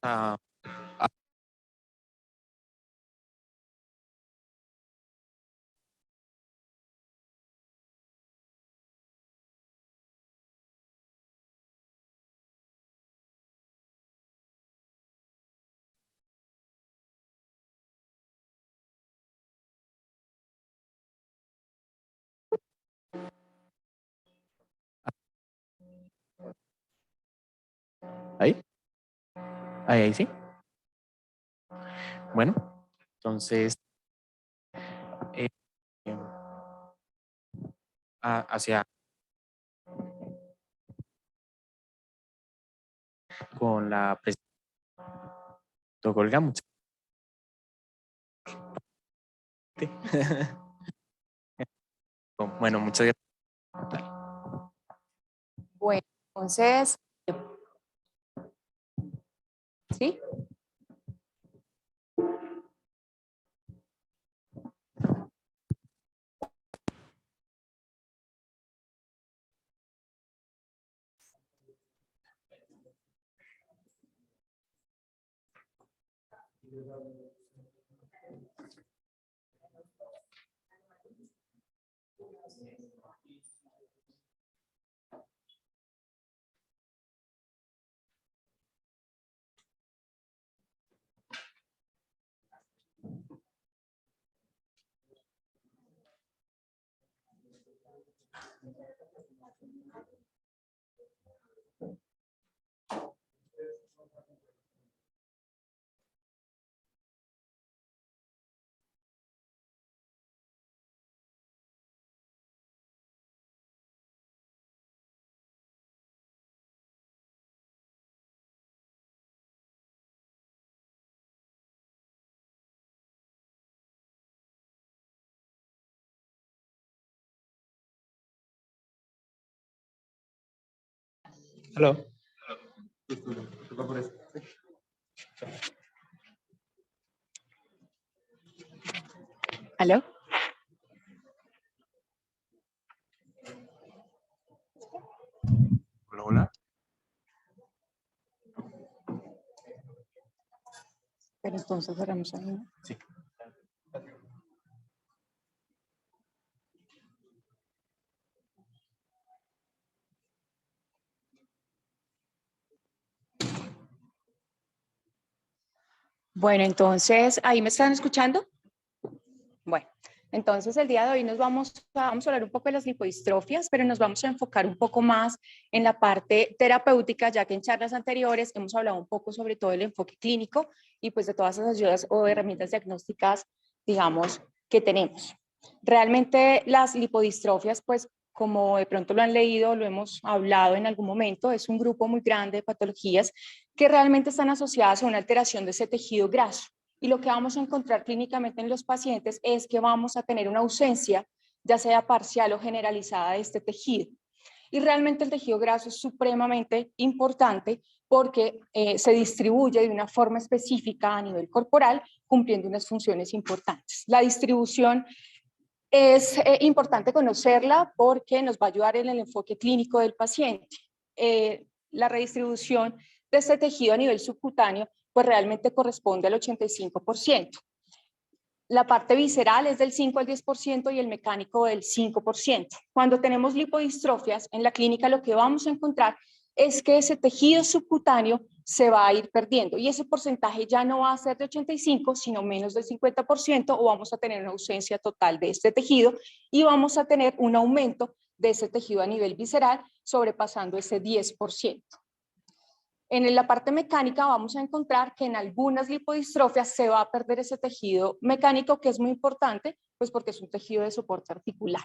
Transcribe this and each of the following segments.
Ah, ah, ahí, ahí sí. Bueno, entonces, eh, hacia con la presidenta Olga, muchas gracias. Bueno, muchas gracias. Bueno, entonces, ¿sí? Aló. ¿Aló? Hola, hola. Pero entonces cerramos ahí, ¿no? Sí. Bueno, entonces, ¿ahí me están escuchando? Bueno, entonces el día de hoy vamos a hablar un poco de las lipodistrofias, pero nos vamos a enfocar un poco más en la parte terapéutica, ya que en charlas anteriores hemos hablado un poco sobre todo el enfoque clínico y pues de todas esas ayudas o herramientas diagnósticas, digamos, que tenemos. Realmente las lipodistrofias, pues como de pronto lo han leído, lo hemos hablado en algún momento, es un grupo muy grande de patologías que realmente están asociadas a una alteración de ese tejido graso. Y lo que vamos a encontrar clínicamente en los pacientes es que vamos a tener una ausencia, ya sea parcial o generalizada, de este tejido. Y realmente el tejido graso es supremamente importante porque se distribuye de una forma específica a nivel corporal, cumpliendo unas funciones importantes. La distribución es importante conocerla porque nos va a ayudar en el enfoque clínico del paciente. La redistribución de este tejido a nivel subcutáneo pues realmente corresponde al 85%. La parte visceral es del 5 al 10% y el mecánico del 5%. Cuando tenemos lipodistrofias, en la clínica lo que vamos a encontrar es que ese tejido subcutáneo se va a ir perdiendo y ese porcentaje ya no va a ser de 85, sino menos del 50% o vamos a tener una ausencia total de este tejido y vamos a tener un aumento de ese tejido a nivel visceral sobrepasando ese 10%. En la parte mecánica vamos a encontrar que en algunas lipodistrofias se va a perder ese tejido mecánico, que es muy importante, pues porque es un tejido de soporte articular.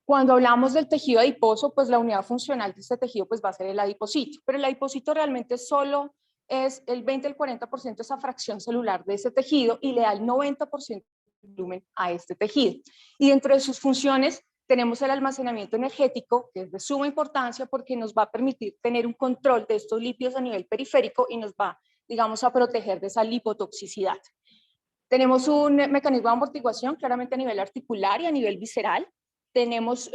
Cuando hablamos del tejido adiposo, pues la unidad funcional de este tejido pues va a ser el adipocito, pero el adipocito realmente solo es el 20 al 40% de esa fracción celular de ese tejido y le da el 90% de volumen a este tejido. Y dentro de sus funciones tenemos el almacenamiento energético, que es de suma importancia porque nos va a permitir tener un control de estos lípidos a nivel periférico y nos va, digamos, a proteger de esa lipotoxicidad. Tenemos un mecanismo de amortiguación claramente a nivel articular y a nivel visceral. Tenemos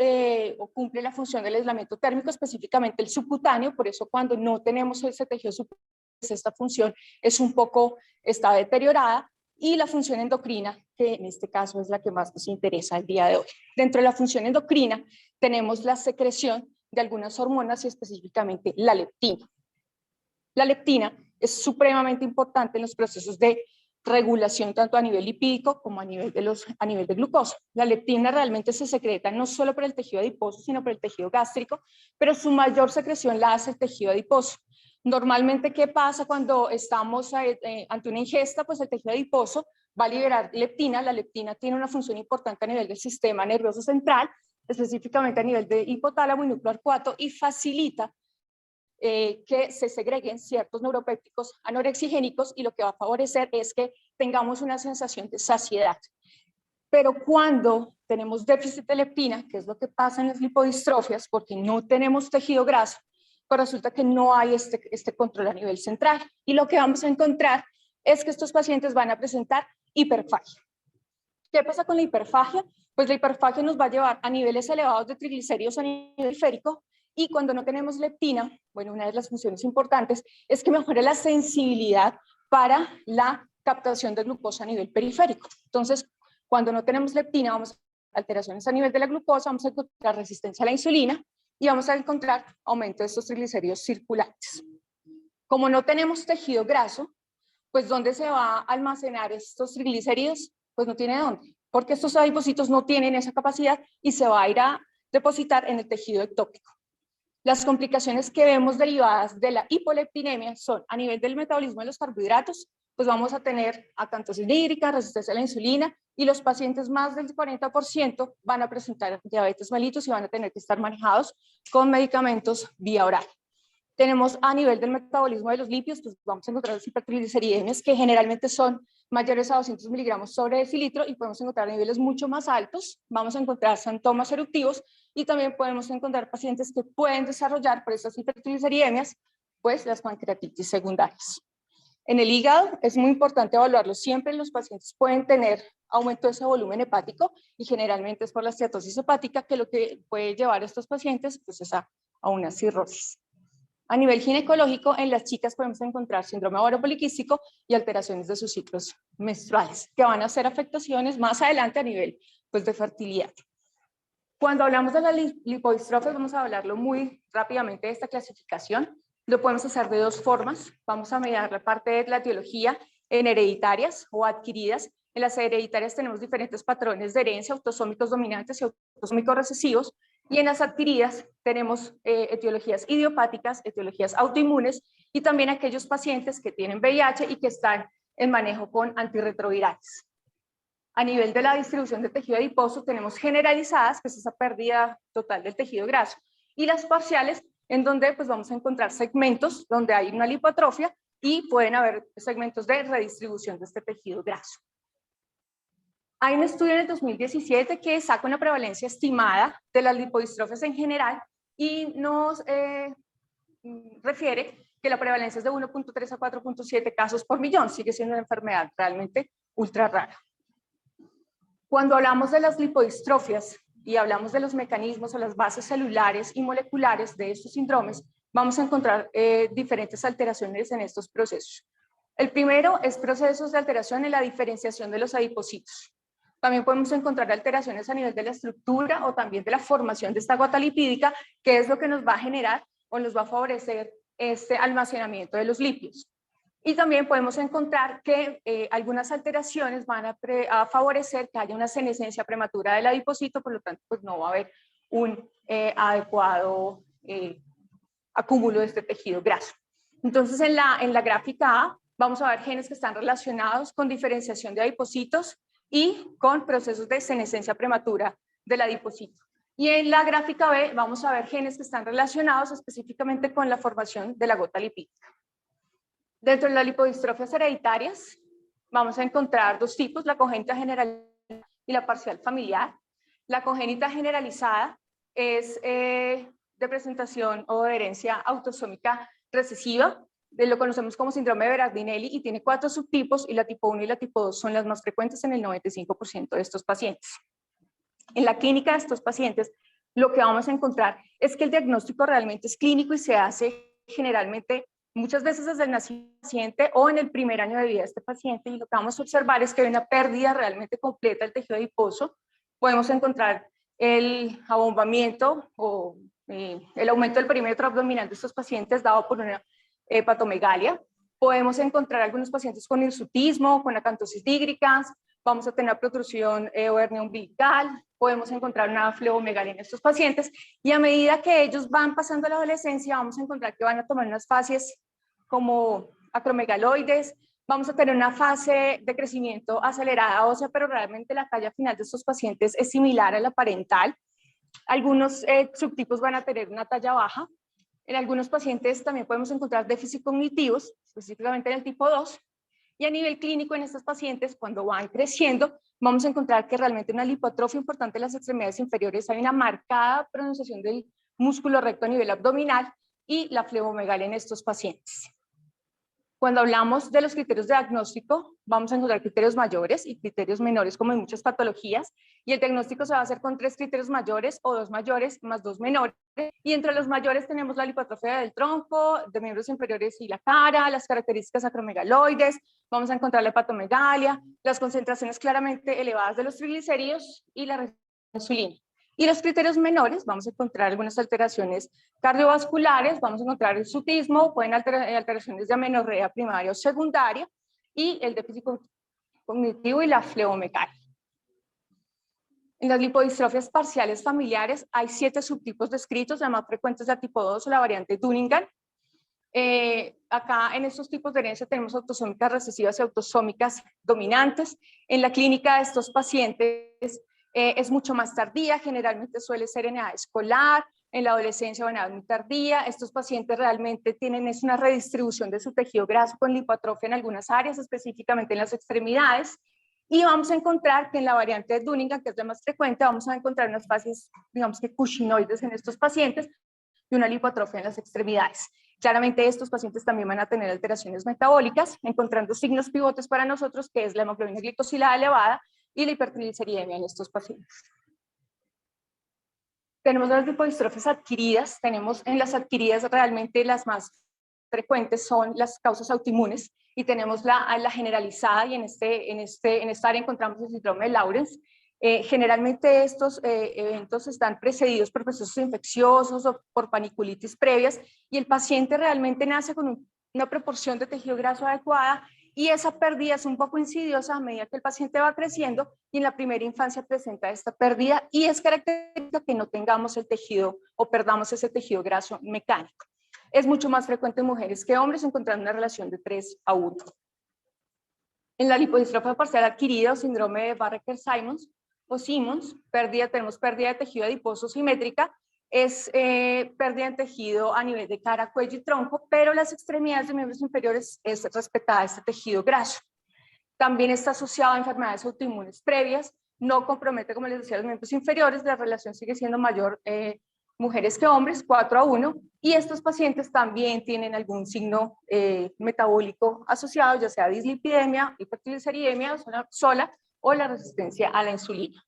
o cumple la función del aislamiento térmico, específicamente el subcutáneo, por eso cuando no tenemos ese tejido subcutáneo esta función está deteriorada, y la función endocrina, que en este caso es la que más nos interesa el día de hoy. Dentro de la función endocrina tenemos la secreción de algunas hormonas y específicamente la leptina. La leptina es supremamente importante en los procesos de regulación tanto a nivel lipídico como a nivel de glucosa. La leptina realmente se secreta no solo por el tejido adiposo, sino por el tejido gástrico, pero su mayor secreción la hace el tejido adiposo. Normalmente, ¿qué pasa cuando estamos ante una ingesta? Pues el tejido adiposo va a liberar leptina. La leptina tiene una función importante a nivel del sistema nervioso central, específicamente a nivel de hipotálamo y núcleo arcuato, y facilita que se segreguen ciertos neuropépticos anorexigénicos, y lo que va a favorecer es que tengamos una sensación de saciedad. Pero cuando tenemos déficit de leptina, que es lo que pasa en las lipodistrofias, porque no tenemos tejido graso, pues resulta que no hay este control a nivel central, y lo que vamos a encontrar es que estos pacientes van a presentar hiperfagia. ¿Qué pasa con la hiperfagia? Pues la hiperfagia nos va a llevar a niveles elevados de triglicéridos a nivel periférico, y cuando no tenemos leptina, bueno, una de las funciones importantes es que mejore la sensibilidad para la captación de glucosa a nivel periférico. Entonces, cuando no tenemos leptina, vamos a alteraciones a nivel de la glucosa, vamos a encontrar resistencia a la insulina y vamos a encontrar aumento de estos triglicéridos circulantes. Como no tenemos tejido graso, pues ¿dónde se va a almacenar estos triglicéridos? Pues no tiene dónde, porque estos adipocitos no tienen esa capacidad y se va a ir a depositar en el tejido ectópico. Las complicaciones que vemos derivadas de la hipoleptinemia son a nivel del metabolismo de los carbohidratos, pues vamos a tener acantosis hídrica, resistencia a la insulina, y los pacientes más del 40% van a presentar diabetes mellitus y van a tener que estar manejados con medicamentos vía oral. Tenemos a nivel del metabolismo de los lípidos, pues vamos a encontrar los hipertrigliceridemias, que generalmente son mayores a 200 miligramos sobre decilitro, y podemos encontrar niveles mucho más altos. Vamos a encontrar síntomas eruptivos, y también podemos encontrar pacientes que pueden desarrollar por estas hipertrigliceridemias, pues las pancreatitis secundarias. En el hígado es muy importante evaluarlo. Siempre los pacientes pueden tener aumento de ese volumen hepático, y generalmente es por la esteatosis hepática, que lo que puede llevar a estos pacientes pues es a una cirrosis. A nivel ginecológico, en las chicas podemos encontrar síndrome ovario poliquístico y alteraciones de sus ciclos menstruales, que van a ser afectaciones más adelante a nivel pues, de fertilidad. Cuando hablamos de las lipodistrofias, vamos a hablarlo muy rápidamente de esta clasificación. Lo podemos hacer de dos formas. Vamos a mirar la parte de la etiología en hereditarias o adquiridas. En las hereditarias tenemos diferentes patrones de herencia, autosómicos dominantes y autosómicos recesivos. Y en las adquiridas tenemos etiologías idiopáticas, etiologías autoinmunes, y también aquellos pacientes que tienen VIH y que están en manejo con antirretrovirales. A nivel de la distribución del tejido adiposo tenemos generalizadas, que es esa pérdida total del tejido graso, y las parciales, en donde pues, vamos a encontrar segmentos donde hay una lipoatrofia y pueden haber segmentos de redistribución de este tejido graso. Hay un estudio en el 2017 que saca una prevalencia estimada de las lipodistrofias en general y nos refiere que la prevalencia es de 1.3 a 4.7 casos por millón. Sigue siendo una enfermedad realmente ultra rara. Cuando hablamos de las lipodistrofias y hablamos de los mecanismos o las bases celulares y moleculares de estos síndromes, vamos a encontrar diferentes alteraciones en estos procesos. El primero es procesos de alteración en la diferenciación de los adipocitos. También podemos encontrar alteraciones a nivel de la estructura o también de la formación de esta gota lipídica, que es lo que nos va a generar o nos va a favorecer este almacenamiento de los lípidos. Y también podemos encontrar que algunas alteraciones van a favorecer que haya una senescencia prematura del adipocito, por lo tanto, pues no va a haber un adecuado acúmulo de este tejido graso. Entonces, en la gráfica A, vamos a ver genes que están relacionados con diferenciación de adipocitos y con procesos de senescencia prematura del adipocito. Y en la gráfica B vamos a ver genes que están relacionados específicamente con la formación de la gota lipídica. Dentro de las lipodistrofias hereditarias vamos a encontrar dos tipos, la congénita generalizada y la parcial familiar. La congénita generalizada es de presentación o de herencia autosómica recesiva, lo conocemos como síndrome de Berardinelli, y tiene 4 subtipos, y la tipo 1 y la tipo 2 son las más frecuentes en el 95% de estos pacientes. En la clínica de estos pacientes, lo que vamos a encontrar es que el diagnóstico realmente es clínico y se hace generalmente muchas veces desde el nacimiento del paciente o en el primer año de vida de este paciente, y lo que vamos a observar es que hay una pérdida realmente completa del tejido adiposo. Podemos encontrar el abombamiento o el aumento del perímetro abdominal de estos pacientes dado por una hepatomegalia. Podemos encontrar algunos pacientes con hirsutismo, con acantosis dígricas, vamos a tener protrusión o hernia umbilical, podemos encontrar una fleomegalia en estos pacientes, y a medida que ellos van pasando la adolescencia vamos a encontrar que van a tomar unas fases como acromegaloides, vamos a tener una fase de crecimiento acelerada ósea, pero realmente la talla final de estos pacientes es similar a la parental. Algunos subtipos van a tener una talla baja. En algunos pacientes también podemos encontrar déficit cognitivos, específicamente en el tipo 2, y a nivel clínico en estos pacientes, cuando van creciendo, vamos a encontrar que realmente una lipoatrofia importante en las extremidades inferiores, hay una marcada pronunciación del músculo recto a nivel abdominal y la fleomegalia en estos pacientes. Cuando hablamos de los criterios de diagnóstico, vamos a encontrar criterios mayores y criterios menores, como en muchas patologías, y el diagnóstico se va a hacer con 3 criterios mayores o 2 mayores más 2 menores, y entre los mayores tenemos la lipoatrofia del tronco, de miembros inferiores y la cara, las características acromegaloides, vamos a encontrar la hepatomegalia, las concentraciones claramente elevadas de los triglicéridos y la resistencia a la insulina. Y los criterios menores, vamos a encontrar algunas alteraciones cardiovasculares, vamos a encontrar el sutismo, pueden alteraciones de amenorrea primaria o secundaria, y el déficit cognitivo y la fleomegalia. En las lipodistrofias parciales familiares hay 7 subtipos descritos, la más frecuente es la tipo 2 o la variante Dunningham. Acá en estos tipos de herencia tenemos autosómicas recesivas y autosómicas dominantes. En la clínica de estos pacientes es mucho más tardía, generalmente suele ser en edad escolar, en la adolescencia o en edad muy tardía. Estos pacientes realmente tienen una redistribución de su tejido graso con lipoatrofia en algunas áreas, específicamente en las extremidades. Y vamos a encontrar que en la variante de Dunningham, que es la más frecuente, vamos a encontrar unas fases, digamos que cushinoides en estos pacientes y una lipoatrofia en las extremidades. Claramente estos pacientes también van a tener alteraciones metabólicas, encontrando signos pivotes para nosotros, que es la hemoglobina glicosilada elevada y la hipertrigliceridemia en estos pacientes. Tenemos las lipodistrofias adquiridas, tenemos en las adquiridas realmente las más frecuentes son las causas autoinmunes, y tenemos la generalizada, y en esta área encontramos el síndrome de Lawrence. Generalmente estos eventos están precedidos por procesos infecciosos o por paniculitis previas, y el paciente realmente nace con una proporción de tejido graso adecuada, y esa pérdida es un poco insidiosa a medida que el paciente va creciendo, y en la primera infancia presenta esta pérdida, y es característica que no tengamos el tejido o perdamos ese tejido graso mecánico. Es mucho más frecuente en mujeres que hombres, encontrando una relación de 3:1. En la lipodistrofia parcial adquirida o síndrome de Barraker-Simons o Simmons, tenemos pérdida de tejido adiposo simétrica, es pérdida de tejido a nivel de cara, cuello y tronco, pero las extremidades de miembros inferiores es respetada este tejido graso. También está asociado a enfermedades autoinmunes previas, no compromete, como les decía, los miembros inferiores, la relación sigue siendo mayor mujeres que hombres, 4:1, y estos pacientes también tienen algún signo metabólico asociado, ya sea dislipidemia, hipertrigliceridemia sola o la resistencia a la insulina.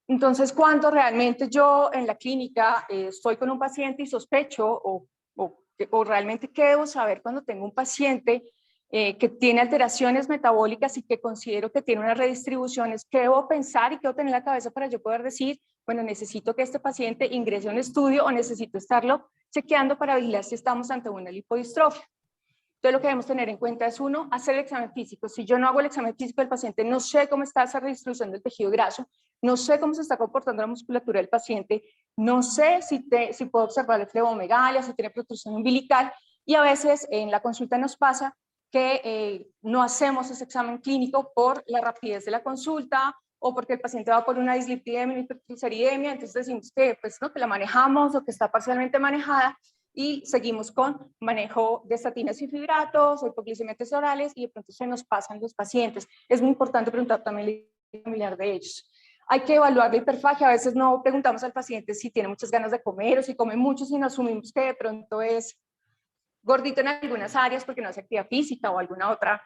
Entonces, cuando realmente yo en la clínica estoy con un paciente y sospecho o realmente qué debo saber cuando tengo un paciente que tiene alteraciones metabólicas y que considero que tiene unas redistribuciones, ¿qué debo pensar y qué debo tener en la cabeza para yo poder decir, bueno, necesito que este paciente ingrese a un estudio o necesito estarlo chequeando para vigilar si estamos ante una lipodistrofia? Entonces, lo que debemos tener en cuenta es, 1, hacer el examen físico. Si yo no hago el examen físico del paciente, no sé cómo está esa redistribución del tejido graso, no sé cómo se está comportando la musculatura del paciente, no sé si puedo observar el fleomegalia, si tiene protrusión umbilical, y a veces en la consulta nos pasa que no hacemos ese examen clínico por la rapidez de la consulta o porque el paciente va por una dislipidemia, una hipertrigliceridemia, entonces decimos que, pues, ¿no?, que la manejamos o que está parcialmente manejada, y seguimos con manejo de estatinas y fibratos o hipoglicemiantes orales, y de pronto se nos pasan los pacientes. Es muy importante preguntar también el familiar de ellos. Hay que evaluar la hiperfagia. A veces no preguntamos al paciente si tiene muchas ganas de comer o si come mucho, sino asumimos que de pronto es gordito en algunas áreas porque no hace actividad física o alguna otra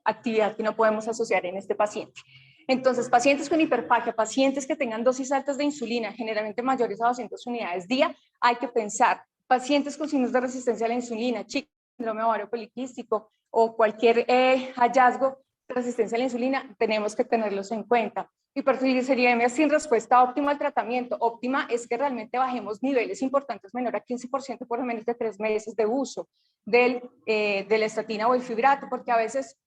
actividad que no podemos asociar en este paciente. Entonces, pacientes con hiperfagia, pacientes que tengan dosis altas de insulina, generalmente mayores a 200 unidades día, hay que pensar Pacientes con signos de resistencia a la insulina, chicos con síndrome ovario poliquístico o cualquier hallazgo de resistencia a la insulina, tenemos que tenerlos en cuenta. Hipertrigliceriemia sin respuesta óptima al tratamiento. Óptima es que realmente bajemos niveles importantes menor a 15% por lo menos de 3 meses de uso de la estatina o el fibrato, porque a veces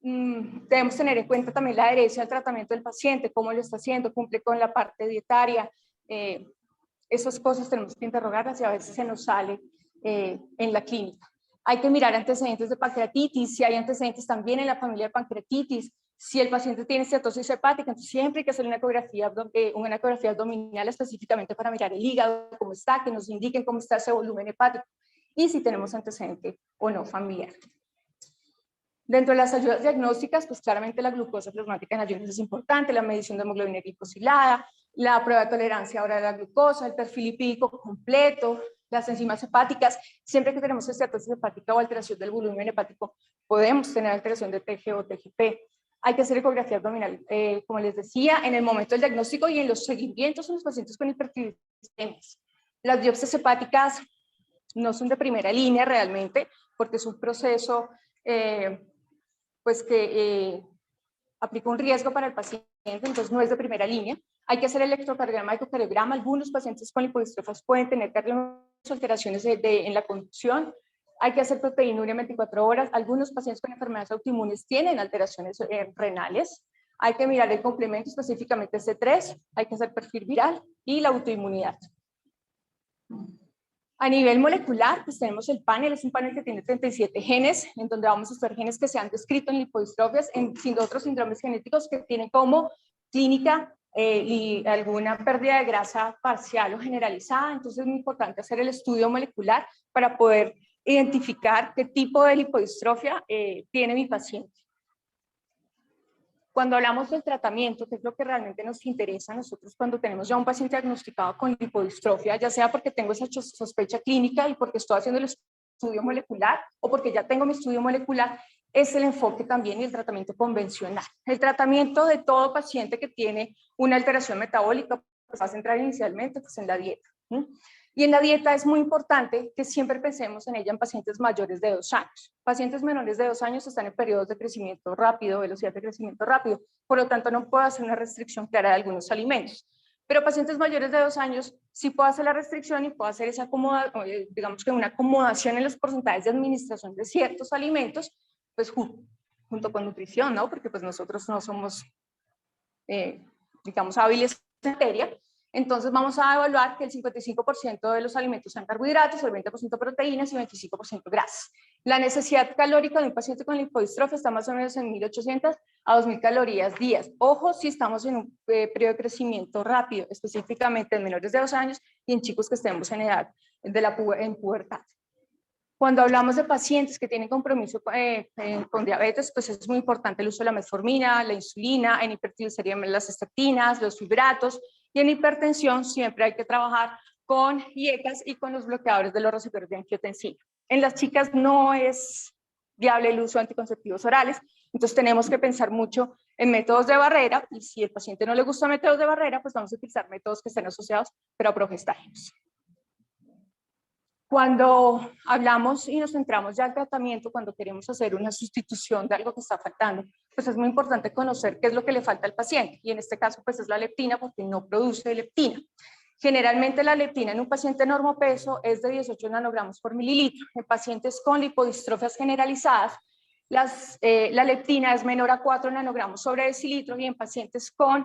debemos tener en cuenta también la adherencia al tratamiento del paciente, cómo lo está haciendo, cumple con la parte dietaria. Esas cosas tenemos que interrogarlas y a veces se nos sale en la clínica. Hay que mirar antecedentes de pancreatitis, si hay antecedentes también en la familia de pancreatitis, si el paciente tiene esteatosis hepática, entonces siempre hay que hacer una ecografía abdominal específicamente para mirar el hígado, cómo está, que nos indiquen cómo está ese volumen hepático y si tenemos antecedente o no familiar. Dentro de las ayudas diagnósticas, pues claramente la glucosa plasmática en ayunas es importante, la medición de hemoglobina glicosilada, la prueba de tolerancia ahora de la glucosa, el perfil lipídico completo, las enzimas hepáticas. Siempre que tenemos esteatosis hepática o alteración del volumen hepático, podemos tener alteración de TG o TGP. Hay que hacer ecografía abdominal, como les decía, en el momento del diagnóstico y en los seguimientos en los pacientes con hipertriglicemia. Las biopsias hepáticas no son de primera línea realmente, porque es un proceso pues que aplica un riesgo para el paciente, entonces no es de primera línea. Hay que hacer electrocardiograma y ecocardiograma. Algunos pacientes con lipodistrofias pueden tener alteraciones en la conducción. Hay que hacer proteinuria en 24 horas. Algunos pacientes con enfermedades autoinmunes tienen alteraciones renales. Hay que mirar el complemento, específicamente C3. Hay que hacer perfil viral y la autoinmunidad. A nivel molecular, pues tenemos el panel, es un panel que tiene 37 genes, en donde vamos a estudiar genes que se han descrito en lipodistrofias, en otros síndromes genéticos que tienen como clínica y alguna pérdida de grasa parcial o generalizada. Entonces es muy importante hacer el estudio molecular para poder identificar qué tipo de lipodistrofia tiene mi paciente. Cuando hablamos del tratamiento, que es lo que realmente nos interesa a nosotros cuando tenemos ya un paciente diagnosticado con lipodistrofia, ya sea porque tengo esa sospecha clínica y porque estoy haciendo el estudio molecular o porque ya tengo mi estudio molecular, es el enfoque también y el tratamiento convencional. El tratamiento de todo paciente que tiene una alteración metabólica pues, va a centrar inicialmente pues, en la dieta. Y en la dieta es muy importante que siempre pensemos en ella en pacientes mayores de 2 años. Pacientes menores de 2 años están en periodos de crecimiento rápido, velocidad de crecimiento rápido, por lo tanto no puedo hacer una restricción clara de algunos alimentos. Pero pacientes mayores de 2 años sí puedo hacer la restricción y puedo hacer esa digamos que una acomodación en los porcentajes de administración de ciertos alimentos, pues junto con nutrición, ¿no? Porque pues nosotros no somos, digamos, hábiles en materia. Entonces vamos a evaluar que el 55% de los alimentos sean carbohidratos, el 20% proteínas y 25% grasas. La necesidad calórica de un paciente con lipodistrofia está más o menos en 1.800 a 2.000 calorías días. Ojo si estamos en un periodo de crecimiento rápido, específicamente en menores de 2 años y en chicos que estemos en edad en pubertad. Cuando hablamos de pacientes que tienen compromiso con diabetes, pues es muy importante el uso de la metformina, la insulina, en hipertrigliceriemia las estatinas, los fibratos, y en hipertensión siempre hay que trabajar con IECAS y con los bloqueadores de los receptores de angiotensina. En las chicas no es viable el uso de anticonceptivos orales, entonces tenemos que pensar mucho en métodos de barrera, y si el paciente no le gusta métodos de barrera, pues vamos a utilizar métodos que estén asociados, pero a progestágenos. Cuando hablamos y nos centramos ya al tratamiento, cuando queremos hacer una sustitución de algo que está faltando, pues es muy importante conocer qué es lo que le falta al paciente, y en este caso pues es la leptina porque no produce leptina. Generalmente la leptina en un paciente normopeso es de 18 nanogramos por mililitro. En pacientes con lipodistrofias generalizadas, la leptina es menor a 4 nanogramos sobre decilitro, y en pacientes con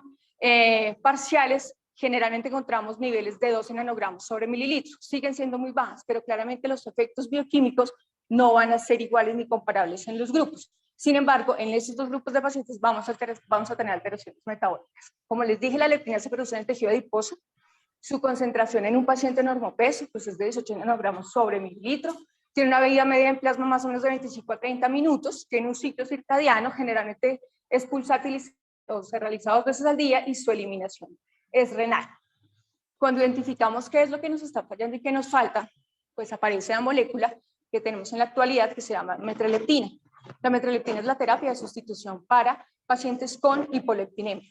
parciales generalmente encontramos niveles de 12 nanogramos sobre mililitro. Siguen siendo muy bajas, pero claramente los efectos bioquímicos no van a ser iguales ni comparables en los grupos. Sin embargo, en estos dos grupos de pacientes vamos a tener alteraciones metabólicas. Como les dije, la leptina se produce en el tejido adiposo. Su concentración en un paciente normopeso pues es de 18 nanogramos sobre mililitro. Tiene una vida media en plasma más o menos de 25 a 30 minutos. Tiene un ciclo circadiano, generalmente es pulsátil, o se realiza 2 veces al día, y su eliminación es renal. Cuando identificamos qué es lo que nos está fallando y qué nos falta, pues aparece la molécula que tenemos en la actualidad que se llama metreleptina. La metreleptina es la terapia de sustitución para pacientes con hipoleptinemia.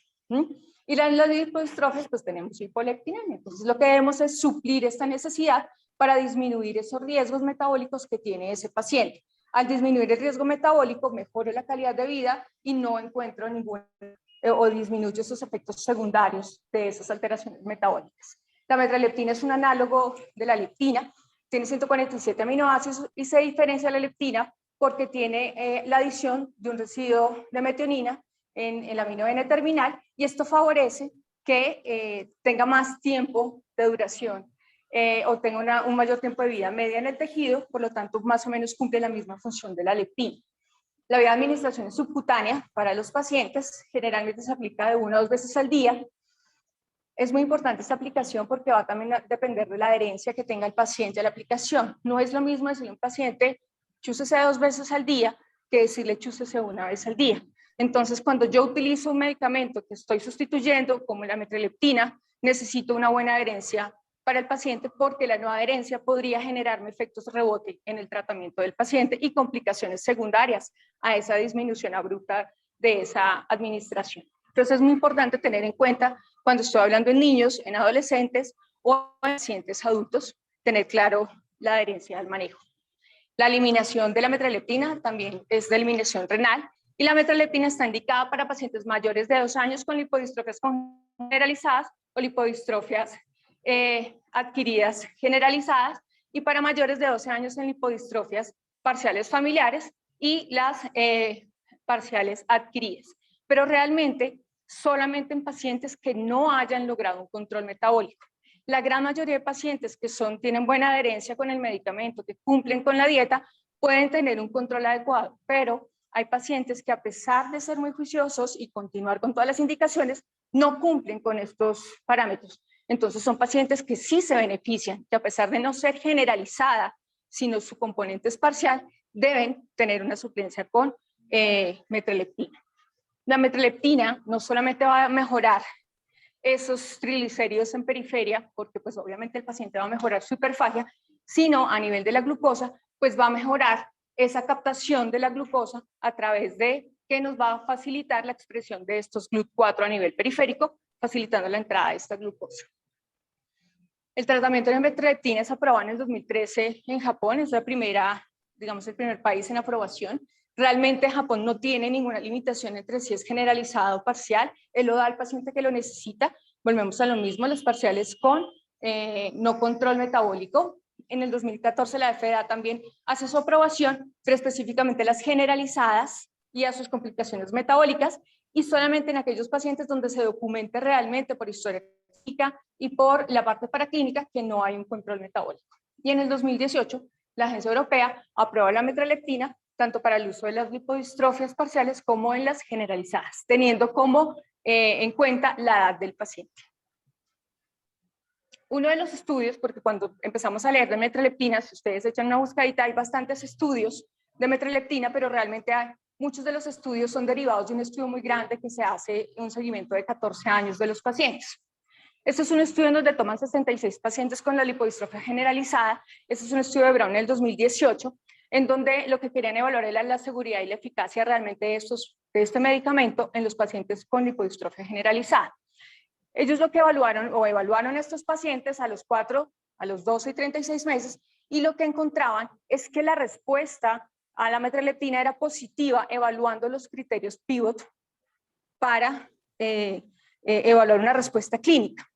Y en las lipodistrofias pues tenemos hipoleptinemia. Entonces lo que debemos es suplir esta necesidad para disminuir esos riesgos metabólicos que tiene ese paciente. Al disminuir el riesgo metabólico, mejoro la calidad de vida y no encuentro ningún o disminuyo esos efectos secundarios de esas alteraciones metabólicas. La metraleptina es un análogo de la leptina, tiene 147 aminoácidos y se diferencia de la leptina porque tiene la adición de un residuo de metionina en la amino N terminal, y esto favorece que tenga más tiempo de duración o tenga un mayor tiempo de vida media en el tejido, por lo tanto más o menos cumple la misma función de la leptina. La vía de administración es subcutánea para los pacientes, generalmente se aplica de 1 a 2 veces al día. Es muy importante esta aplicación porque va también a depender de la adherencia que tenga el paciente a la aplicación. No es lo mismo decirle a un paciente, chúsese 2 veces al día, que decirle chúsese 1 vez al día. Entonces, cuando yo utilizo un medicamento que estoy sustituyendo, como la metraleptina, necesito una buena adherencia para el paciente porque la no adherencia podría generarme efectos rebote en el tratamiento del paciente y complicaciones secundarias a esa disminución abrupta de esa administración. Entonces, es muy importante tener en cuenta cuando estoy hablando en niños, en adolescentes o en pacientes adultos, tener claro la adherencia al manejo. La eliminación de la metraleptina también es de eliminación renal, y la metraleptina está indicada para pacientes mayores de 2 años con lipodistrofias generalizadas o lipodistrofias adquiridas generalizadas, y para mayores de 12 años en lipodistrofias parciales familiares y las parciales adquiridas. Pero realmente solamente en pacientes que no hayan logrado un control metabólico. La gran mayoría de pacientes que tienen buena adherencia con el medicamento, que cumplen con la dieta, pueden tener un control adecuado, pero hay pacientes que, a pesar de ser muy juiciosos y continuar con todas las indicaciones, no cumplen con estos parámetros. Entonces son pacientes que sí se benefician, que a pesar de no ser generalizada, sino su componente es parcial, deben tener una suplencia con metraleptina. La metraleptina no solamente va a mejorar esos triglicéridos en periferia, porque pues obviamente el paciente va a mejorar su hiperfagia, sino a nivel de la glucosa, pues va a mejorar esa captación de la glucosa a través de que nos va a facilitar la expresión de estos GLUT4 a nivel periférico, facilitando la entrada de esta glucosa. El tratamiento de metraleptina es aprobado en el 2013 en Japón, es la primera, digamos, el primer país en aprobación. Realmente Japón no tiene ninguna limitación entre si es generalizado o parcial, él lo da al paciente que lo necesita. Volvemos a lo mismo, las parciales con no control metabólico. En el 2014 la FDA también hace su aprobación, pero específicamente las generalizadas y a sus complicaciones metabólicas, y solamente en aquellos pacientes donde se documente realmente por historia clínica y por la parte paraclínica que no hay un control metabólico. Y en el 2018 la Agencia Europea aprobó la metraleptina tanto para el uso de las lipodistrofias parciales como en las generalizadas, teniendo como en cuenta la edad del paciente. Uno de los estudios, porque cuando empezamos a leer de metraleptina, si ustedes echan una buscadita, hay bastantes estudios de metraleptina, pero realmente muchos de los estudios son derivados de un estudio muy grande que se hace en un seguimiento de 14 años de los pacientes. Este es un estudio en donde toman 66 pacientes con la lipodistrofia generalizada. Este es un estudio de Brown en el 2018, en donde lo que querían evaluar era la seguridad y la eficacia realmente de este medicamento en los pacientes con lipodistrofia generalizada. Ellos lo que evaluaron a estos pacientes a los 4, a los 12 y 36 meses, y lo que encontraban es que la respuesta a la metraleptina era positiva, evaluando los criterios pivot para evaluar una respuesta clínica.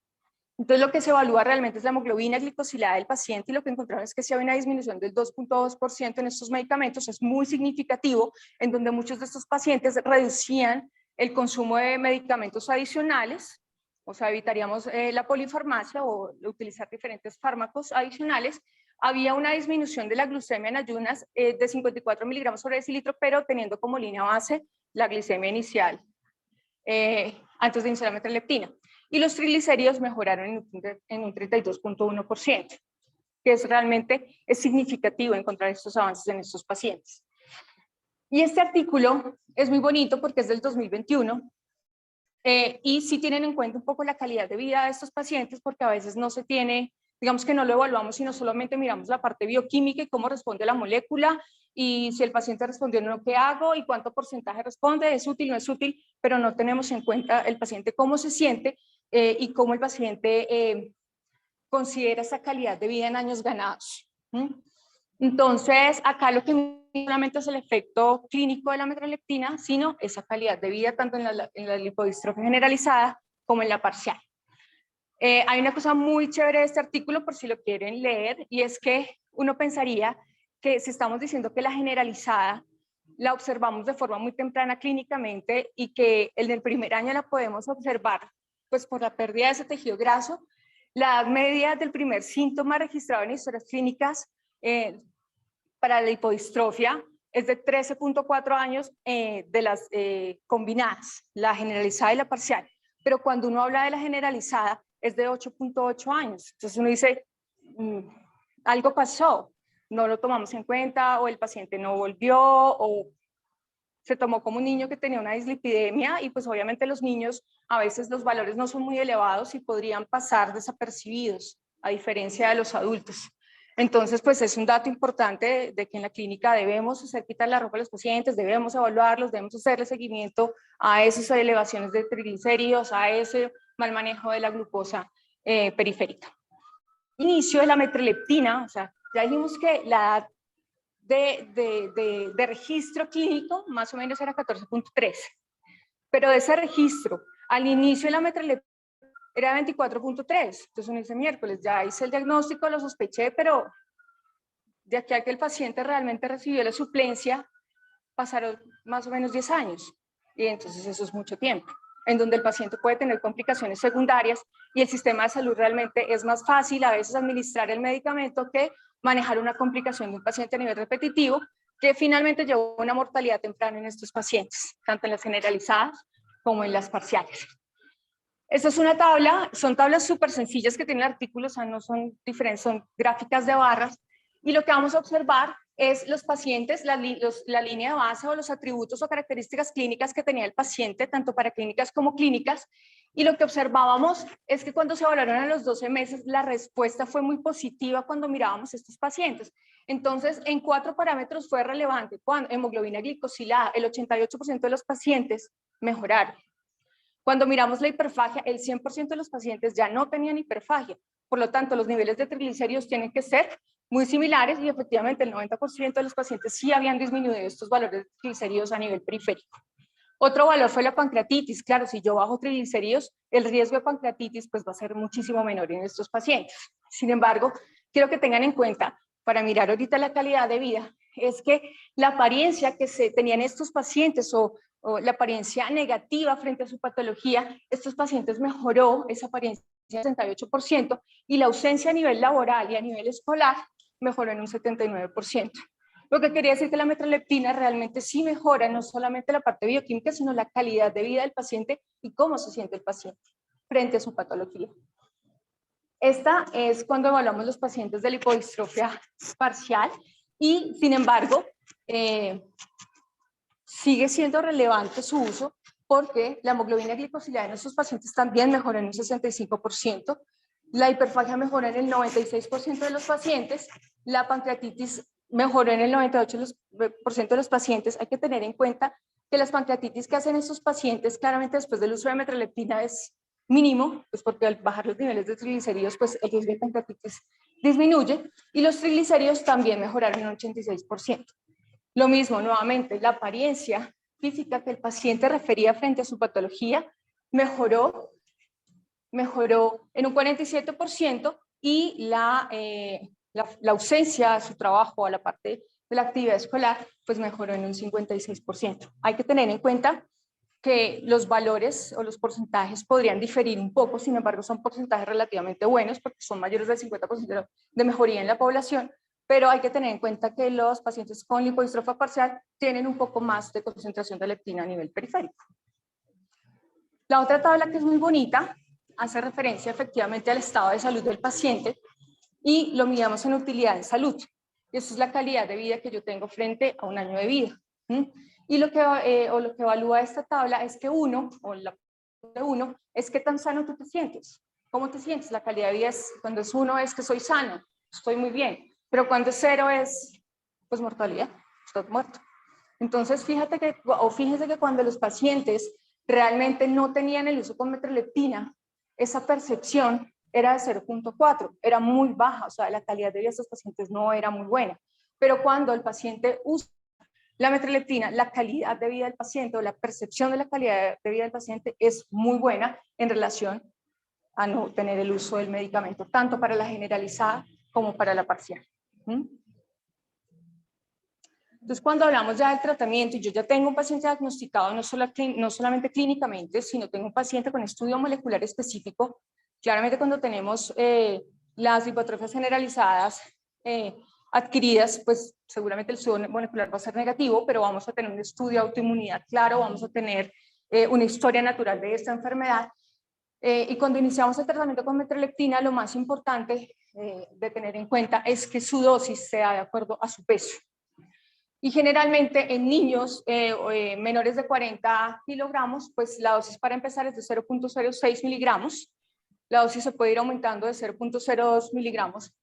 Entonces, lo que se evalúa realmente es la hemoglobina glicosilada del paciente, y lo que encontraron es que si hay una disminución del 2.2% en estos medicamentos, es muy significativo, en donde muchos de estos pacientes reducían el consumo de medicamentos adicionales, o sea, evitaríamos la polifarmacia o utilizar diferentes fármacos adicionales. Había una disminución de la glucemia en ayunas de 54 miligramos sobre decilitro, pero teniendo como línea base la glicemia inicial antes de iniciar la metraleptina. Y los triglicéridos mejoraron en un 32.1%, que realmente es significativo encontrar estos avances en estos pacientes. Y este artículo es muy bonito porque es del 2021, y sí tienen en cuenta un poco la calidad de vida de estos pacientes, porque a veces no se tiene, digamos que no lo evaluamos, sino solamente miramos la parte bioquímica y cómo responde la molécula, y si el paciente respondió, no, ¿qué hago? Y cuánto porcentaje responde, es útil, no es útil, pero no tenemos en cuenta el paciente cómo se siente y cómo el paciente considera esa calidad de vida en años ganados. Entonces, acá lo que no solamente es el efecto clínico de la metreleptina, sino esa calidad de vida tanto en la lipodistrofia generalizada como en la parcial. Hay una cosa muy chévere de este artículo, por si lo quieren leer, y es que uno pensaría que si estamos diciendo que la generalizada la observamos de forma muy temprana clínicamente y que en el primer año la podemos observar pues por la pérdida de ese tejido graso, la edad media del primer síntoma registrado en historias clínicas para la lipodistrofia es de 13.4 años de las combinadas, la generalizada y la parcial. Pero cuando uno habla de la generalizada es de 8.8 años. Entonces uno dice, algo pasó, no lo tomamos en cuenta, o el paciente no volvió, o se tomó como un niño que tenía una dislipidemia, y pues obviamente los niños a veces los valores no son muy elevados y podrían pasar desapercibidos, a diferencia de los adultos. Entonces, pues es un dato importante de que en la clínica debemos hacer quitar la ropa a los pacientes, debemos evaluarlos, debemos hacerle seguimiento a esas elevaciones de triglicéridos, a ese mal manejo de la glucosa periférica. Inicio de la metreleptina, o sea, ya dijimos que la edad de registro clínico más o menos era 14.3, pero de ese registro al inicio de la metreleptina era 24.3, entonces uno dice miércoles, ya hice el diagnóstico, lo sospeché, pero de aquí a que el paciente realmente recibió la suplencia pasaron más o menos 10 años, y entonces eso es mucho tiempo, en donde el paciente puede tener complicaciones secundarias y el sistema de salud realmente es más fácil a veces administrar el medicamento que manejar una complicación de un paciente a nivel repetitivo, que finalmente llevó una mortalidad temprana en estos pacientes, tanto en las generalizadas como en las parciales. Esta es una tabla, son tablas súper sencillas que tienen artículos, o sea, no son diferentes, son gráficas de barras, y lo que vamos a observar es los pacientes, la línea de base o los atributos o características clínicas que tenía el paciente, tanto para clínicas como clínicas, y lo que observábamos es que cuando se evaluaron a los 12 meses, la respuesta fue muy positiva cuando mirábamos estos pacientes. Entonces, en 4 parámetros fue relevante. Cuando hemoglobina glicosilada, el 88% de los pacientes mejoraron. Cuando miramos la hiperfagia, el 100% de los pacientes ya no tenían hiperfagia. Por lo tanto, los niveles de triglicéridos tienen que ser muy similares y efectivamente el 90% de los pacientes sí habían disminuido estos valores de triglicéridos a nivel periférico. Otro valor fue la pancreatitis. Claro, si yo bajo triglicéridos, el riesgo de pancreatitis pues va a ser muchísimo menor en estos pacientes. Sin embargo, quiero que tengan en cuenta, para mirar ahorita la calidad de vida, es que la apariencia que se tenían estos pacientes o la apariencia negativa frente a su patología, estos pacientes mejoró esa apariencia en 68% y la ausencia a nivel laboral y a nivel escolar mejoró en un 79%. Lo que quería decir que la metreleptina realmente sí mejora no solamente la parte bioquímica, sino la calidad de vida del paciente y cómo se siente el paciente frente a su patología. Esta es cuando evaluamos los pacientes de lipodistrofia parcial y, sin embargo, sigue siendo relevante su uso porque la hemoglobina glicosilada en estos pacientes también mejora en un 65%, la hiperfagia mejora en el 96% de los pacientes, la pancreatitis mejoró en el 98% de los pacientes. Hay que tener en cuenta que las pancreatitis que hacen estos pacientes claramente después del uso de metreleptina es mínimo, pues porque al bajar los niveles de triglicéridos, pues el riesgo de pancreatitis disminuye y los triglicéridos también mejoraron en un 86%. Lo mismo, nuevamente, la apariencia física que el paciente refería frente a su patología mejoró en un 47% y la ausencia a su trabajo, a la parte de la actividad escolar, pues mejoró en un 56%. Hay que tener en cuenta que los valores o los porcentajes podrían diferir un poco, sin embargo son porcentajes relativamente buenos porque son mayores del 50% de mejoría en la población, pero hay que tener en cuenta que los pacientes con lipodistrofia parcial tienen un poco más de concentración de leptina a nivel periférico. La otra tabla, que es muy bonita, hace referencia efectivamente al estado de salud del paciente y lo miramos en utilidad en salud. Esa es la calidad de vida que yo tengo frente a un año de vida. Y lo que evalúa esta tabla es que uno es qué tan sano tú te sientes. ¿Cómo te sientes? La calidad de vida es, cuando es 1 es que soy sano, estoy muy bien. Pero cuando es 0 es, pues, mortalidad, estoy muerto. Entonces, fíjense que cuando los pacientes realmente no tenían el uso con metreleptina, esa percepción era de 0.4, era muy baja, o sea, la calidad de vida de estos pacientes no era muy buena. Pero cuando el paciente usa la metreleptina, la calidad de vida del paciente o la percepción de la calidad de vida del paciente es muy buena en relación a no tener el uso del medicamento, tanto para la generalizada como para la parcial. Entonces, cuando hablamos ya del tratamiento, y yo ya tengo un paciente diagnosticado no solamente clínicamente, sino tengo un paciente con estudio molecular específico, claramente cuando tenemos las hipotrofias generalizadas adquiridas, pues seguramente el estudio molecular va a ser negativo, pero vamos a tener un estudio de autoinmunidad claro, vamos a tener una historia natural de esta enfermedad. Y cuando iniciamos el tratamiento con metreleptina, lo más importante de tener en cuenta es que su dosis sea de acuerdo a su peso. Y generalmente en niños menores de 40 kilogramos, pues la dosis para empezar es de 0.06 miligramos. La dosis se puede ir aumentando de 0.02 miligramos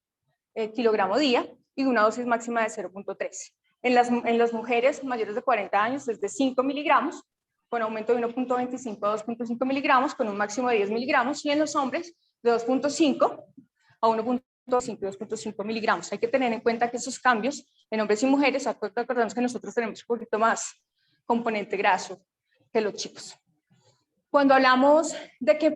kilogramo día y una dosis máxima de 0.13. En las mujeres mayores de 40 años es de 5 miligramos, con aumento de 1.25 a 2.5 miligramos, con un máximo de 10 miligramos, y en los hombres de 2.5 a 1.5 y 2.5 miligramos. Hay que tener en cuenta que esos cambios en hombres y mujeres, acordamos que nosotros tenemos un poquito más componente graso que los chicos. Cuando hablamos de que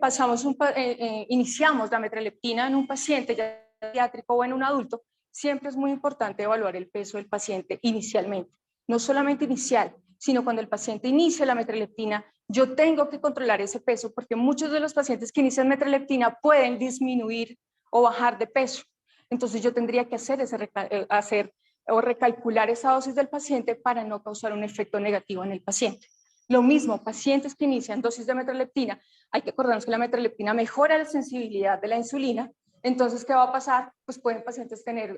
iniciamos la metreleptina en un paciente ya pediátrico o en un adulto, siempre es muy importante evaluar el peso del paciente inicialmente. No solamente inicial, sino cuando el paciente inicia la metreleptina, yo tengo que controlar ese peso porque muchos de los pacientes que inician metreleptina pueden disminuir o bajar de peso. Entonces yo tendría que hacer o recalcular esa dosis del paciente para no causar un efecto negativo en el paciente. Lo mismo, pacientes que inician dosis de metreleptina, hay que acordarnos que la metreleptina mejora la sensibilidad de la insulina. Entonces, ¿qué va a pasar? Pues pueden pacientes tener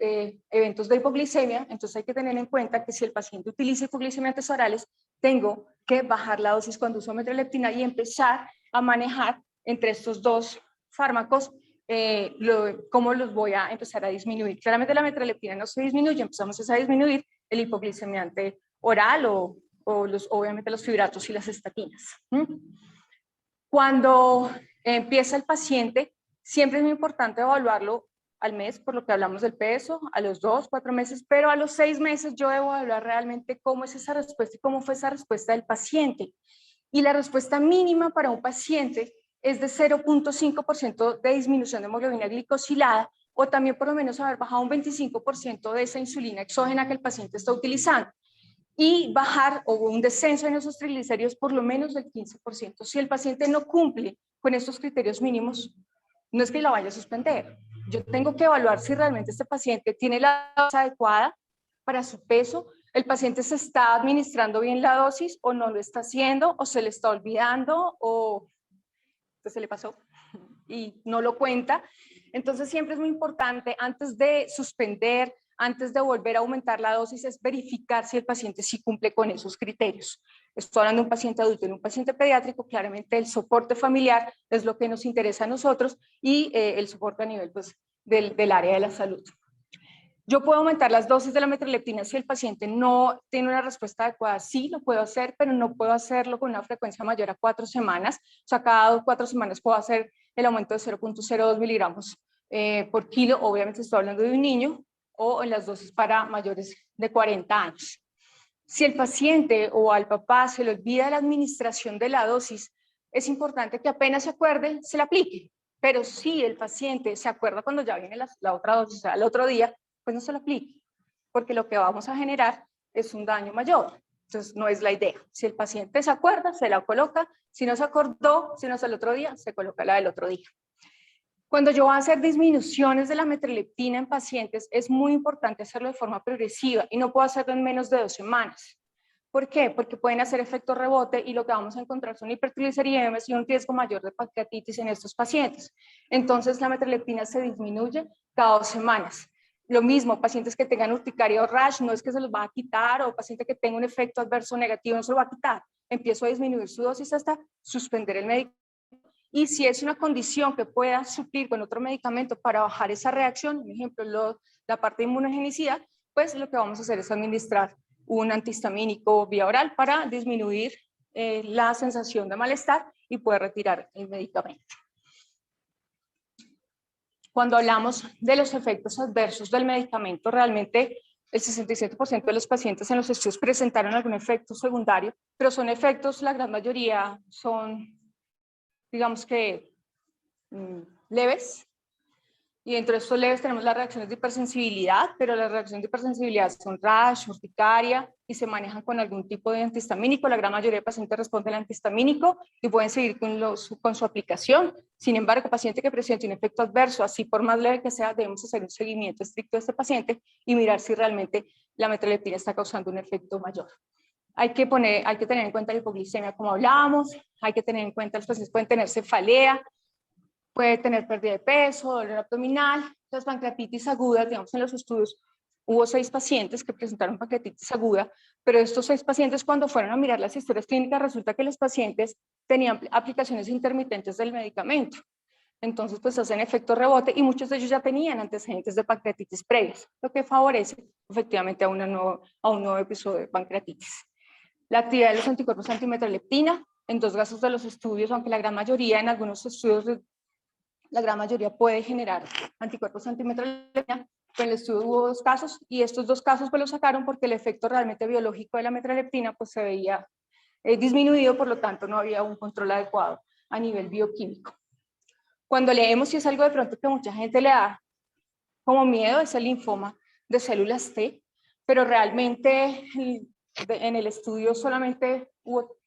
eventos de hipoglicemia. Entonces hay que tener en cuenta que si el paciente utiliza hipoglicemiantes orales, tengo que bajar la dosis cuando uso metreleptina y empezar a manejar entre estos dos fármacos cómo los voy a empezar a disminuir. Claramente la metreleptina no se disminuye, empezamos a disminuir el hipoglicemiante oral obviamente los fibratos y las estatinas. Cuando empieza el paciente, siempre es muy importante evaluarlo al mes, por lo que hablamos del peso, a los 2, 4 meses, pero a los 6 meses yo debo evaluar realmente cómo es esa respuesta y cómo fue esa respuesta del paciente. Y la respuesta mínima para un paciente es de 0.5% de disminución de hemoglobina glicosilada, o también por lo menos haber bajado un 25% de esa insulina exógena que el paciente está utilizando, y bajar o un descenso en esos triglicéridos por lo menos del 15%. Si el paciente no cumple con estos criterios mínimos, no es que la vaya a suspender. Yo tengo que evaluar si realmente este paciente tiene la dosis adecuada para su peso, el paciente se está administrando bien la dosis o no lo está haciendo, o se le está olvidando, o se le pasó y no lo cuenta. Entonces siempre es muy importante, antes de suspender, antes de volver a aumentar la dosis, es verificar si el paciente sí cumple con esos criterios. Estoy hablando de un paciente adulto. En un paciente pediátrico, claramente el soporte familiar es lo que nos interesa a nosotros, y el soporte a nivel pues, del área de la salud. Yo puedo aumentar las dosis de la metreleptina si el paciente no tiene una respuesta adecuada. Sí, lo puedo hacer, pero no puedo hacerlo con una frecuencia mayor a 4 semanas. O sea, cada 4 semanas puedo hacer el aumento de 0.02 miligramos por kilo. Obviamente estoy hablando de un niño, o en las dosis para mayores de 40 años. Si el paciente o al papá se le olvida la administración de la dosis, es importante que apenas se acuerde, se la aplique. Pero si el paciente se acuerda cuando ya viene la otra dosis, o sea, el otro día, pues no se lo aplique, porque lo que vamos a generar es un daño mayor. Entonces, no es la idea. Si el paciente se acuerda, se la coloca. Si no se acordó, si no es el otro día, se coloca la del otro día. Cuando yo voy a hacer disminuciones de la metreleptina en pacientes, es muy importante hacerlo de forma progresiva y no puedo hacerlo en menos de 2 semanas. ¿Por qué? Porque pueden hacer efecto rebote y lo que vamos a encontrar son hipertrigliceridemias y un riesgo mayor de pancreatitis en estos pacientes. Entonces, la metreleptina se disminuye cada 2 semanas. Lo mismo, pacientes que tengan urticaria o rash, no es que se los va a quitar, o paciente que tenga un efecto adverso negativo, no se lo va a quitar. Empiezo a disminuir su dosis hasta suspender el medicamento. Y si es una condición que pueda suplir con otro medicamento para bajar esa reacción, por ejemplo, la parte de inmunogenicidad, pues lo que vamos a hacer es administrar un antihistamínico vía oral para disminuir la sensación de malestar y poder retirar el medicamento. Cuando hablamos de los efectos adversos del medicamento, realmente el 67% de los pacientes en los estudios presentaron algún efecto secundario, pero son efectos, la gran mayoría son, digamos que, leves. Y dentro de estos leves tenemos las reacciones de hipersensibilidad, pero las reacciones de hipersensibilidad son rash, urticaria y se manejan con algún tipo de antihistamínico. La gran mayoría de pacientes responden al antihistamínico y pueden seguir con su aplicación. Sin embargo, paciente que presente un efecto adverso, así por más leve que sea, debemos hacer un seguimiento estricto de este paciente y mirar si realmente la metralleptina está causando un efecto mayor. Hay que tener en cuenta la hipoglicemia, como hablábamos, hay que tener en cuenta los pacientes pueden tener cefalea, puede tener pérdida de peso, dolor abdominal, las pancreatitis agudas, digamos en los estudios hubo 6 pacientes que presentaron pancreatitis aguda, pero estos 6 pacientes cuando fueron a mirar las historias clínicas resulta que los pacientes tenían aplicaciones intermitentes del medicamento. Entonces pues hacen efecto rebote y muchos de ellos ya tenían antecedentes de pancreatitis previas, lo que favorece efectivamente a un nuevo episodio de pancreatitis. La actividad de los anticuerpos antimetralleptina en 2 casos de los estudios, aunque la gran mayoría en algunos estudios la gran mayoría puede generar anticuerpos antimetralleptina, pero en el estudio hubo 2 casos y estos 2 casos pues los sacaron porque el efecto realmente biológico de la metralleptina pues se veía disminuido, por lo tanto no había un control adecuado a nivel bioquímico. Cuando leemos, si es algo de pronto que mucha gente le da como miedo, es el linfoma de células T, pero realmente en el estudio solamente hubo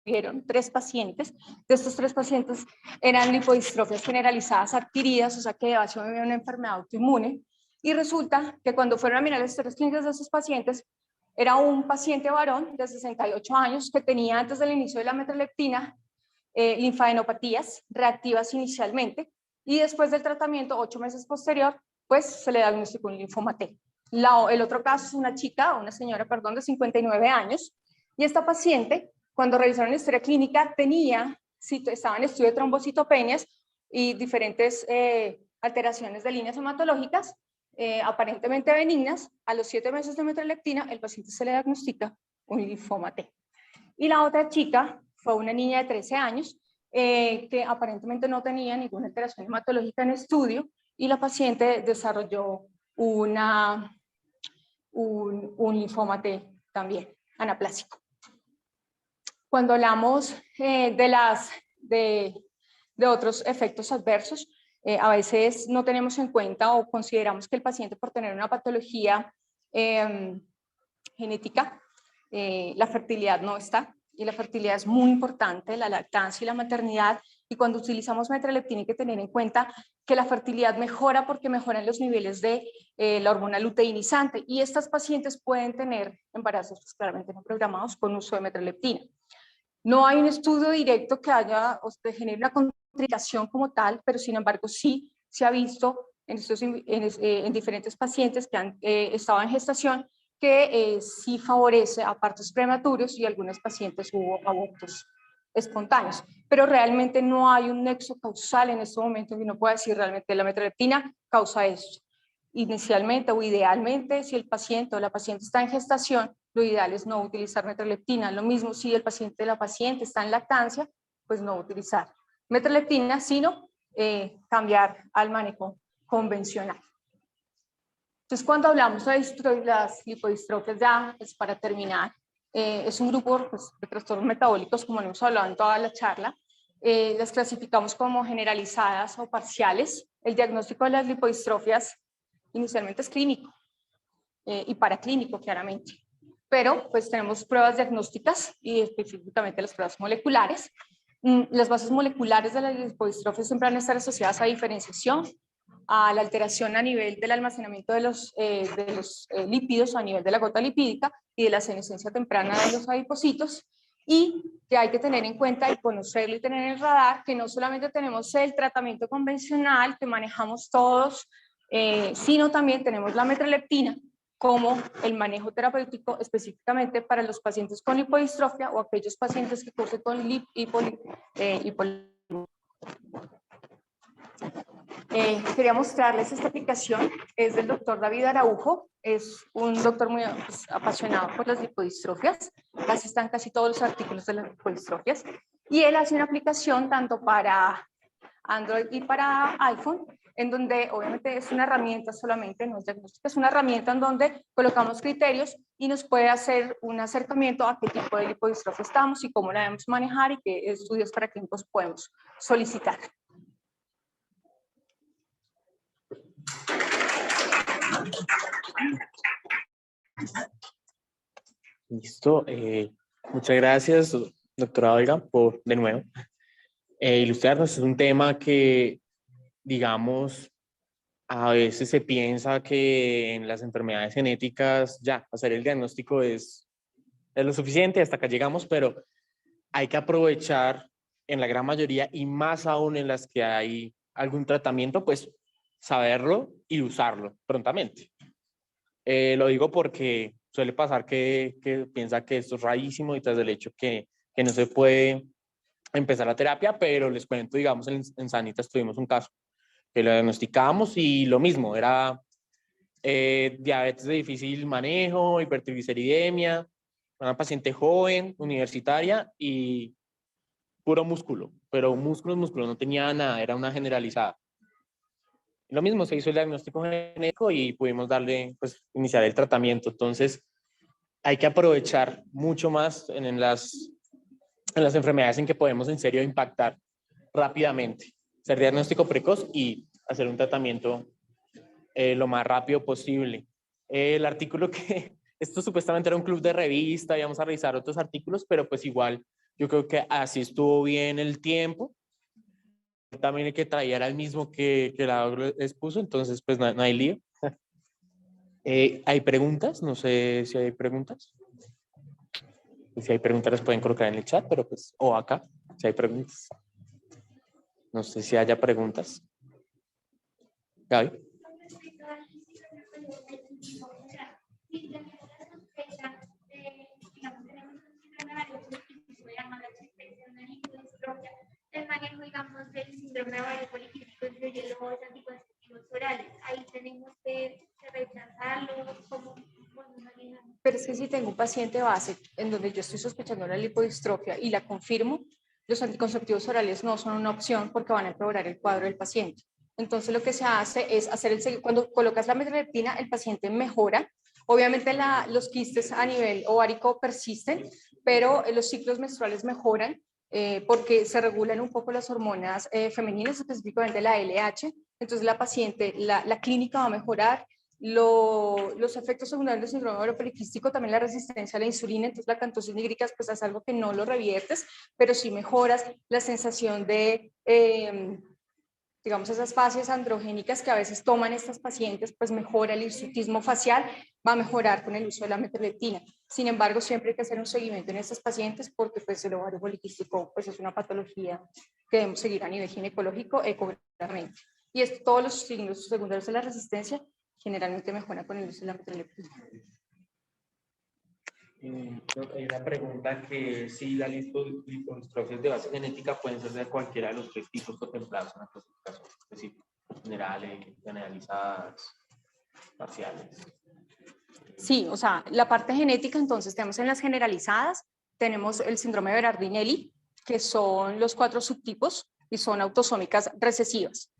vieron 3 pacientes. De estos 3 pacientes eran lipodistrofias generalizadas adquiridas, o sea que había una enfermedad autoinmune. Y resulta que cuando fueron a mirar las historias clínicas de esos pacientes, era un paciente varón de 68 años que tenía antes del inicio de la metralleptina linfadenopatías reactivas inicialmente y después del tratamiento, 8 meses posterior, pues se le diagnosticó un linfoma T. El otro caso es una señora, de 59 años, y esta paciente, cuando revisaron la historia clínica, estaba en estudio de trombocitopenias y diferentes alteraciones de líneas hematológicas, aparentemente benignas. A los 7 meses de metralleptina, el paciente se le diagnostica un linfoma T. Y la otra chica fue una niña de 13 años que aparentemente no tenía ninguna alteración hematológica en estudio y la paciente desarrolló un linfoma T también, anaplásico. Cuando hablamos de otros efectos adversos, a veces no tenemos en cuenta o consideramos que el paciente por tener una patología genética, la fertilidad no está, y la fertilidad es muy importante, la lactancia y la maternidad, y cuando utilizamos metralleptina hay que tener en cuenta que la fertilidad mejora porque mejoran los niveles de la hormona luteinizante, y estas pacientes pueden tener embarazos pues, claramente no programados con uso de metralleptina. No hay un estudio directo que genere una contraindicación como tal, pero sin embargo sí se ha visto en diferentes pacientes que han estado en gestación que sí favorece a partos prematuros y algunos pacientes hubo abortos espontáneos, pero realmente no hay un nexo causal en este momento que uno pueda decir realmente la metralleptina causa esto. Inicialmente o idealmente, si el paciente o la paciente está en gestación, lo ideal es no utilizar metralleptina. Lo mismo si el paciente o la paciente está en lactancia, pues no utilizar metralleptina, sino cambiar al manejo convencional. Entonces, cuando hablamos de las lipodistrofias, ya pues para terminar, es un grupo pues, de trastornos metabólicos, como lo hemos hablado en toda la charla. Las clasificamos como generalizadas o parciales. El diagnóstico de las lipodistrofias inicialmente es clínico y paraclínico, claramente. Pero pues tenemos pruebas diagnósticas y específicamente las pruebas moleculares. Las bases moleculares de las lipodistrofias siempre van a estar asociadas a diferenciación, a la alteración a nivel del almacenamiento de los lípidos, a nivel de la gota lipídica y de la senescencia temprana de los adipocitos, y que hay que tener en cuenta y conocerlo y tener en el radar que no solamente tenemos el tratamiento convencional que manejamos todos, sino también tenemos la metralleptina como el manejo terapéutico específicamente para los pacientes con lipodistrofia o aquellos pacientes que cursen con quería mostrarles esta aplicación, es del doctor David Araujo, es un doctor muy apasionado por las lipodistrofias, están casi todos los artículos de las lipodistrofias, y él hace una aplicación tanto para Android y para iPhone, en donde obviamente es una herramienta solamente, no es diagnóstico, es una herramienta en donde colocamos criterios y nos puede hacer un acercamiento a qué tipo de lipodistrofia estamos y cómo la debemos manejar y qué estudios preclínicos podemos solicitar. Listo. Muchas gracias, doctora Olga, por de nuevo ilustrarnos. Es un tema que, digamos, a veces se piensa que en las enfermedades genéticas ya hacer el diagnóstico es lo suficiente, hasta acá llegamos, pero hay que aprovechar en la gran mayoría y más aún en las que hay algún tratamiento, pues saberlo y usarlo prontamente. Lo digo porque suele pasar que piensa que esto es rarísimo y tras el hecho que no se puede empezar la terapia, pero les cuento, digamos, en Sanitas tuvimos un caso que lo diagnosticamos y lo mismo, era diabetes de difícil manejo, hipertrigliceridemia, una paciente joven, universitaria y puro músculo, pero músculo, no tenía nada, era una generalizada. Lo mismo, se hizo el diagnóstico genético y pudimos darle, pues, iniciar el tratamiento. Entonces, hay que aprovechar mucho más en las enfermedades en que podemos en serio impactar rápidamente, hacer diagnóstico precoz y hacer un tratamiento lo más rápido posible. El artículo que, esto supuestamente era un club de revista, íbamos a revisar otros artículos, pero pues igual yo creo que así estuvo bien el tiempo. También el que traía era el mismo que la expuso, entonces pues no hay lío. ¿Hay preguntas? No sé si hay preguntas. Si hay preguntas las pueden colocar en el chat, pero pues, o acá, si hay preguntas. No sé si haya preguntas. Gaby. El manejo, digamos, del síndrome ovario poliquístico incluye los anticonceptivos orales. Ahí tenemos que rechazarlos, como Pero es que si tengo un paciente base en donde yo estoy sospechando la lipodistrofia y la confirmo, los anticonceptivos orales no son una opción porque van a empeorar el cuadro del paciente. Entonces lo que se hace es hacer cuando colocas la metraletina, el paciente mejora. Obviamente los quistes a nivel ovárico persisten, pero los ciclos menstruales mejoran porque se regulan un poco las hormonas femeninas, específicamente la LH. Entonces la paciente, la clínica va a mejorar. Los efectos secundarios del síndrome ovario poliquístico, también la resistencia a la insulina, entonces la acantosis nígrica pues es algo que no lo reviertes, pero sí mejoras la sensación de, digamos, esas fases androgénicas que a veces toman estas pacientes, pues mejora el hirsutismo facial, va a mejorar con el uso de la metraletina. Sin embargo, siempre hay que hacer un seguimiento en estas pacientes porque pues el ovario poliquístico pues es una patología que debemos seguir a nivel ginecológico ecográficamente. Y todos los signos secundarios de la resistencia generalmente mejora con el uso de la metraletina. Hay una pregunta que si las lipodistrofias de base genética pueden ser de cualquiera de los tres tipos contemplados en la clasificación específica, generales, generalizadas, parciales. Sí, o sea, la parte genética, entonces tenemos en las generalizadas, tenemos el síndrome de Berardinelli, que son los 4 subtipos y son autosómicas recesivas.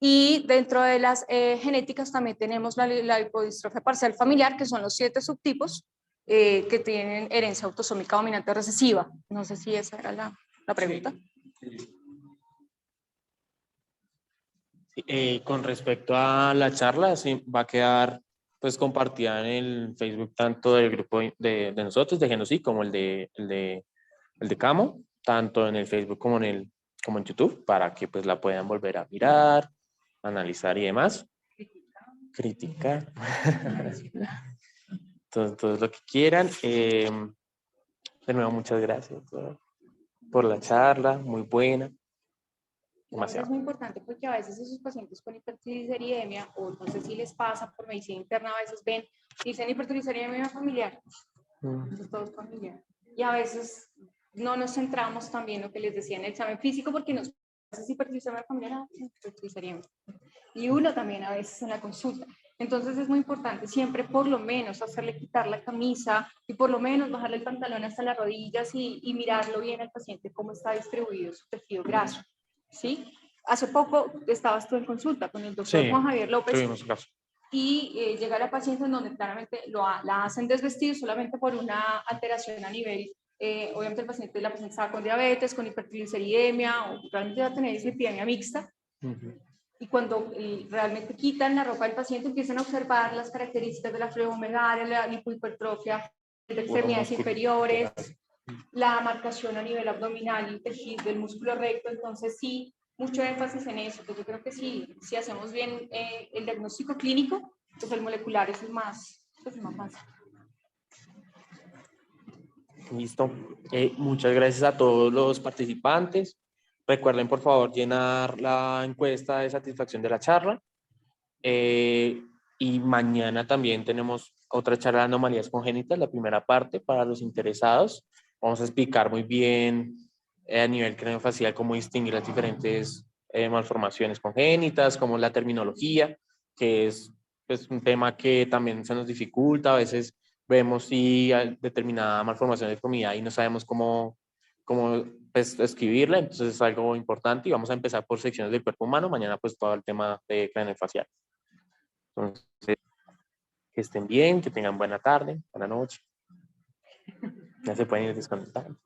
Y dentro de las genéticas también tenemos la lipodistrofia parcial familiar, que son los 7 subtipos que tienen herencia autosómica dominante recesiva. No sé si esa era la pregunta. Sí. Con respecto a la charla, sí, va a quedar pues compartida en el Facebook tanto del grupo de nosotros, de Genocid, como el de Camo, tanto en el Facebook como en YouTube, para que pues la puedan volver a mirar, analizar y demás. Criticar. Todo lo que quieran. De nuevo, muchas gracias por la charla, muy buena. Es muy importante porque a veces esos pacientes con hipertrigliceridemia, o no sé si les pasa por medicina interna, a veces dicen hipertrigliceridemia familiar, entonces todo es familiar. Y a veces no nos centramos también en lo que les decía en el examen físico porque nos pasa hipertrigliceridemia familiar, hipertrigliceridemia. Y uno también a veces en la consulta. Entonces es muy importante siempre por lo menos hacerle quitar la camisa y por lo menos bajarle el pantalón hasta las rodillas y mirarlo bien al paciente cómo está distribuido su tejido graso. ¿Sí? hace poco estabas tú en consulta con el doctor Sí, Juan Javier López tuvimos un caso. y llega la paciente en donde claramente la hacen desvestir solamente por una alteración a nivel, obviamente la paciente estaba con diabetes, con hipertrigliceridemia, o realmente va a tener dislipidemia mixta. Y cuando realmente quitan la ropa del paciente, empiezan a observar las características de la flebomegalia, la lipohipertrofia de extremidades inferiores, la marcación a nivel abdominal y tejido del músculo recto. Entonces sí, mucho énfasis en eso. Pues yo creo que sí, si hacemos bien el diagnóstico clínico, pues el molecular es el más fácil. Listo. Muchas gracias a todos los participantes. Recuerden, por favor, llenar la encuesta de satisfacción de la charla. Y mañana también tenemos otra charla de anomalías congénitas, la primera parte para los interesados. Vamos a explicar muy bien a nivel craneofacial cómo distinguir las diferentes malformaciones congénitas, cómo es la terminología, que es pues, un tema que también se nos dificulta. A veces vemos si hay determinada malformación de deformidad y no sabemos cómo pues, escribirla, entonces es algo importante y vamos a empezar por secciones del cuerpo humano, mañana pues todo el tema de craneofacial. Entonces, que estén bien, que tengan buena tarde, buena noche. Ya se pueden ir desconectando.